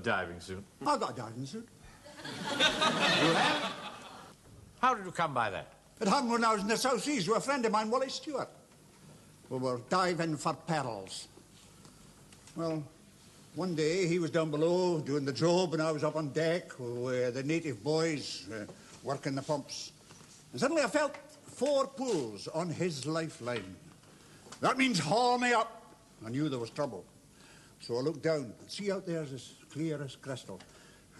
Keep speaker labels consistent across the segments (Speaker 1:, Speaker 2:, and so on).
Speaker 1: diving suit?
Speaker 2: I got a diving suit.
Speaker 1: You have? How did you come by that?
Speaker 2: It happened when I was in the South Seas with a friend of mine, Wally Stewart. We were diving for pearls. Well, one day he was down below doing the job and I was up on deck with the native boys working the pumps. And suddenly I felt 4 pulls on his lifeline. That means haul me up. I knew there was trouble. So I looked down. See out there's as clear as crystal.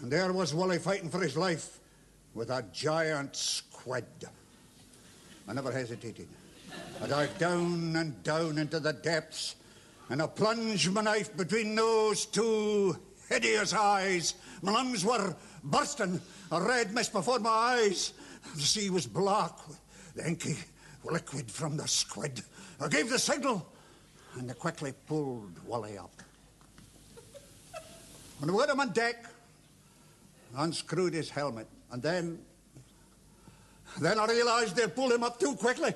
Speaker 2: And there was Wally fighting for his life with a giant squid. I never hesitated. I dived down and down into the depths, and I plunged my knife between those 2 hideous eyes. My lungs were bursting, a red mist before my eyes. The sea was black with the inky liquid from the squid. I gave the signal, and they quickly pulled Wally up. When we got him on deck, I unscrewed his helmet, and then I realized they'd pulled him up too quickly.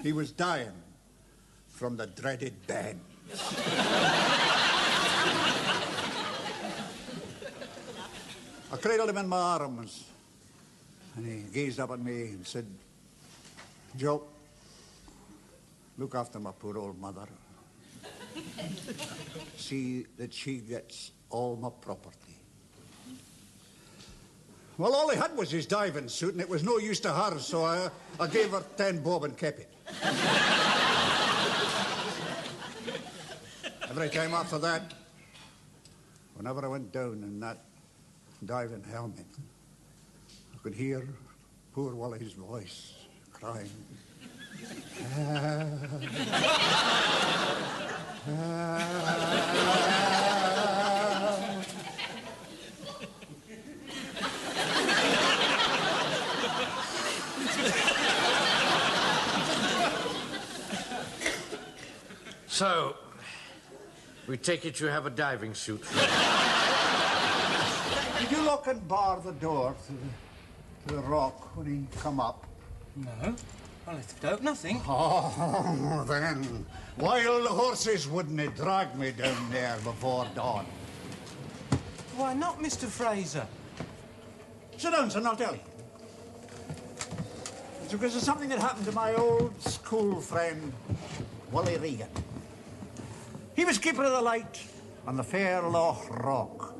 Speaker 2: He was dying from the dreaded bends. I cradled him in my arms, and he gazed up at me and said, "Joe, look after my poor old mother. See that she gets all my property." Well, all he had was his diving suit, and it was no use to her, so I gave her 10 bob and kept it. Every time after that, whenever I went down in that diving helmet, I could hear poor Wally's voice crying.
Speaker 1: So, we take it you have a diving suit.
Speaker 2: Did you lock and bar the door to the rock when he come up?
Speaker 3: No. I left it open, nothing.
Speaker 2: Oh, then, wild horses wouldn't have dragged me down there before dawn.
Speaker 3: Why not, Mr. Frazer?
Speaker 2: Sit down, son, I'll tell you. It's because of something that happened to my old school friend, Wally Regan. He was keeper of the light on the Fairloch Rock.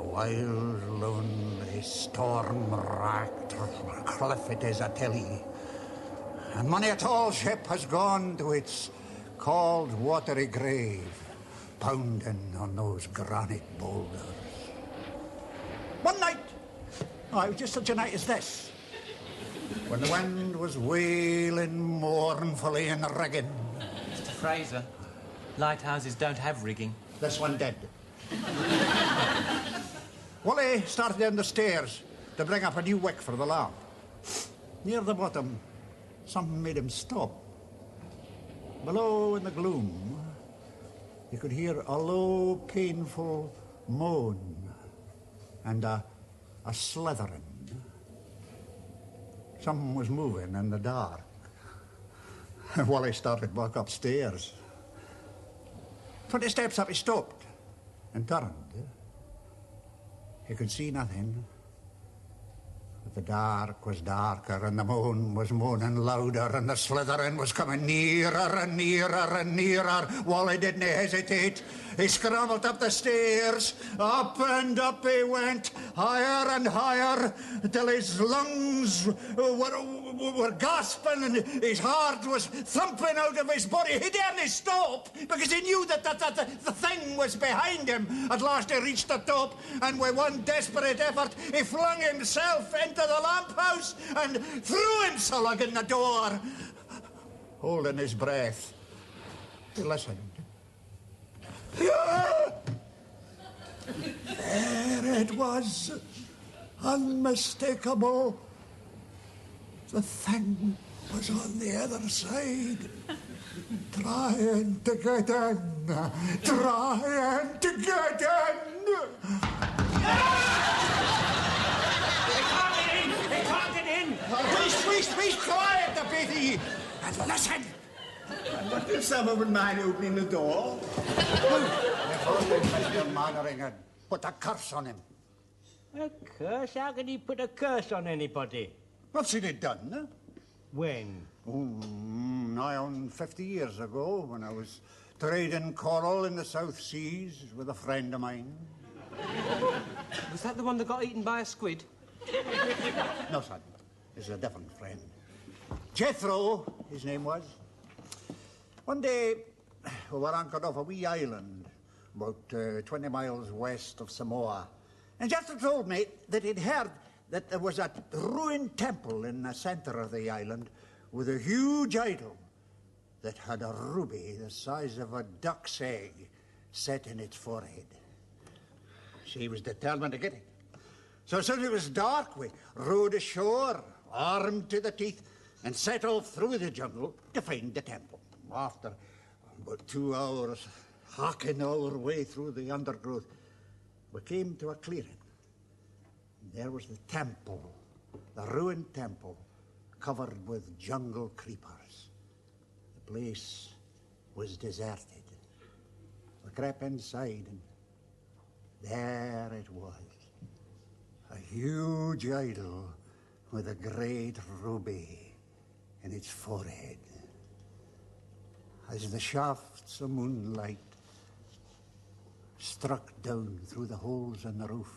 Speaker 2: Wild, lonely, storm-racked cliff it is, I tell ye. And many a tall ship has gone to its cold, watery grave, pounding on those granite boulders. One night, it was just such a night as this, when the wind was wailing mournfully in the rigging.
Speaker 3: Mr. Frazer, lighthouses don't have rigging.
Speaker 2: This one did. Wally started down the stairs to bring up a new wick for the lamp. Near the bottom, something made him stop. Below in the gloom, you could hear a low, painful moan and a slithering. Something was moving in the dark. Wally started back upstairs. 20 steps up, he stopped and turned. He could see nothing. But the dark was darker, and the moan was moaning louder, and the slithering was coming nearer and nearer and nearer. Wally didn't hesitate. He scrambled up the stairs. Up and up he went, higher and higher, till his lungs were gasping and his heart was thumping out of his body. He daren't stop because he knew that the thing was behind him. At last he reached the top, and with one desperate effort, he flung himself into the lamp house and threw himself in the door. Holding his breath, he listened. There it was, unmistakable. The thing was on the other side, trying to get in, trying to get in. He can't get in. Please, quiet, the baby, and listen. What did someone mind opening the door? They thought Mr. Mannering had put a curse on him.
Speaker 4: A curse? How can he put a curse on anybody?
Speaker 2: I've seen it done, eh?
Speaker 4: When?
Speaker 2: Nigh on 50 years ago, when I was trading coral in the South Seas with a friend of mine.
Speaker 3: Was that the one that got eaten by a squid?
Speaker 2: No, son. It's a different friend. Jethro, his name was. One day, we were anchored off a wee island, about 20 miles west of Samoa. And Jethro told me that he'd heard that there was a ruined temple in the center of the island with a huge idol that had a ruby the size of a duck's egg set in its forehead. She was determined to get it. So as soon as it was dark, we rowed ashore, armed to the teeth, and set off through the jungle to find the temple. After about 2 hours hacking our way through the undergrowth, we came to a clearing. There was the temple, the ruined temple, covered with jungle creepers. The place was deserted. We crept inside, and there it was. A huge idol with a great ruby in its forehead. As the shafts of moonlight struck down through the holes in the roof,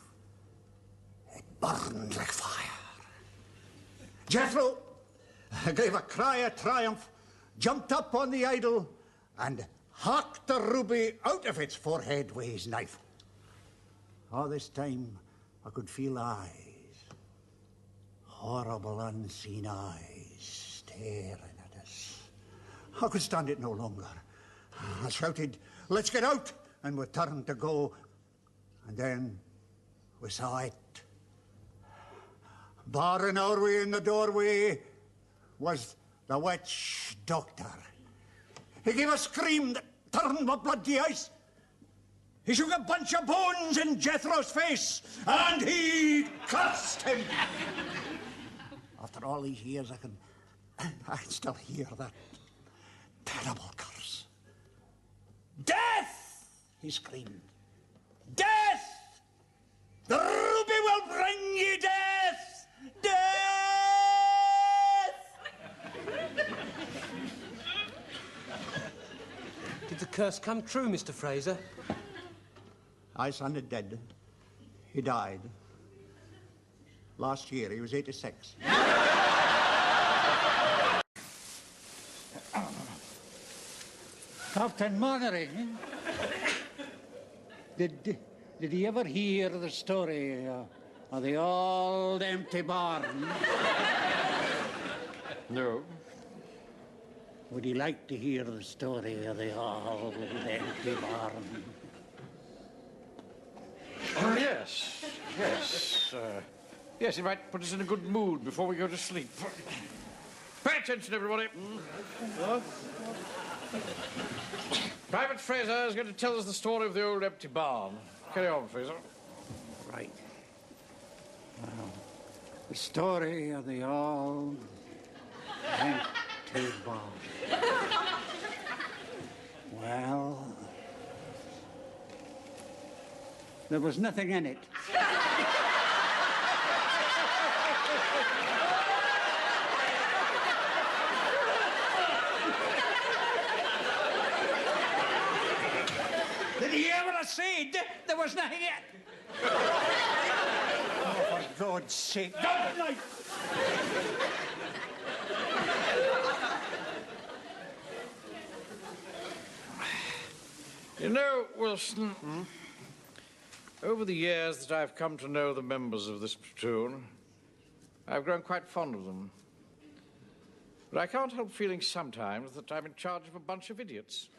Speaker 2: it burned like fire. Jethro gave a cry of triumph, jumped up on the idol, and hacked the ruby out of its forehead with his knife. All this time, I could feel eyes, horrible unseen eyes, staring at us. I could stand it no longer. I shouted, "Let's get out!" and we turned to go. And then we saw it. Barring our way in the doorway was the witch doctor. He gave a scream that turned my blood to ice. He shook a bunch of bones in Jethro's face, and he cursed him. After all these years, I can still hear that terrible curse. "Death!" he screamed. "Death! The ruby will bring you death! Death!"
Speaker 3: Did the curse come true, Mr. Frazer?
Speaker 2: My son is dead. He died. Last year, he was 86. Captain Mannering, did he ever hear the story of the old empty barn?
Speaker 1: No.
Speaker 2: Would he like to hear the story of the old empty barn?
Speaker 1: Oh, yes. Yes. Yes, it might put us in a good mood before we go to sleep. Pay attention, everybody. Private Frazer is going to tell us the story of the old empty barn. Carry on, Frazer.
Speaker 2: Right. Well, the story of the old empty barn. Well, there was nothing in it. Did he ever say there was nothing in it? Oh, for God's sake, don't like.
Speaker 1: You know, Wilson, over the years that I've come to know the members of this platoon, I've grown quite fond of them. But I can't help feeling sometimes that I'm in charge of a bunch of idiots.